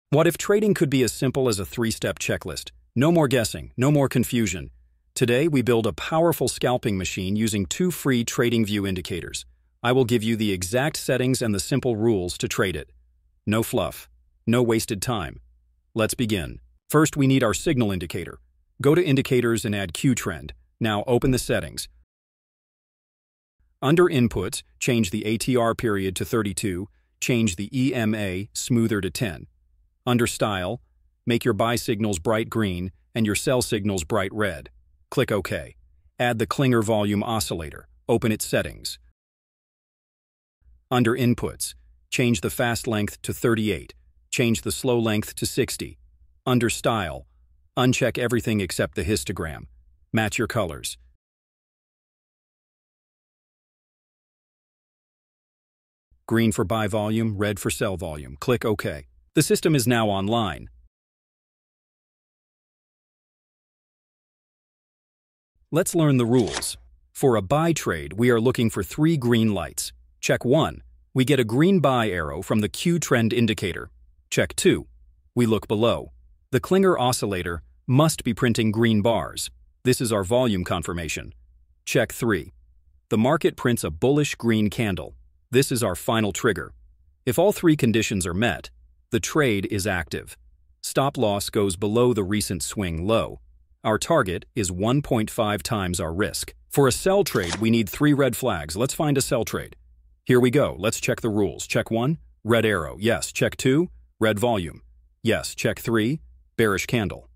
What if trading could be as simple as a 3-step checklist? No more guessing, no more confusion. Today, we build a powerful scalping machine using 2 free TradingView indicators. I will give you the exact settings and the simple rules to trade it. No fluff, no wasted time. Let's begin. First, we need our signal indicator. Go to Indicators and add Q-Trend. Now open the settings. Under Inputs, change the ATR period to 32, change the EMA smoother to 10. Under Style, make your buy signals bright green and your sell signals bright red. Click OK. Add the Klinger Volume Oscillator. Open its settings. Under Inputs, change the fast length to 38, change the slow length to 60. Under Style, uncheck everything except the histogram. Match your colors. Green for buy volume, red for sell volume. Click OK. The system is now online. Let's learn the rules. For a buy trade, we are looking for 3 green lights. Check 1. We get a green buy arrow from the Q-Trend indicator. Check 2. We look below. The Klinger Oscillator must be printing green bars. This is our volume confirmation. Check 3. The market prints a bullish green candle. This is our final trigger. If all 3 conditions are met, the trade is active. Stop loss goes below the recent swing low. Our target is 1.5 times our risk. For a sell trade, we need 3 red flags. Let's find a sell trade. Here we go. Let's check the rules. Check 1, red arrow. Yes. Check 2, red volume. Yes. Check 3, bearish candle.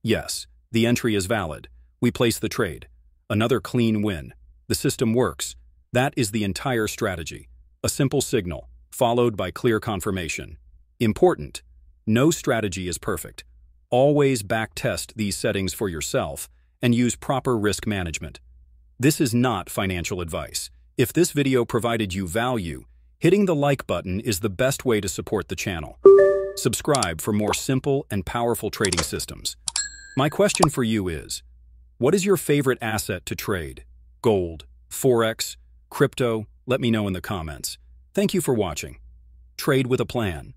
Yes. The entry is valid. We place the trade. Another clean win. The system works. That is the entire strategy. A simple signal, followed by clear confirmation. Important. No strategy is perfect. Always backtest these settings for yourself and use proper risk management. This is not financial advice. If this video provided you value, hitting the like button is the best way to support the channel. Subscribe for more simple and powerful trading systems. My question for you is, what is your favorite asset to trade? Gold, Forex, crypto? Let me know in the comments. Thank you for watching. Trade with a plan.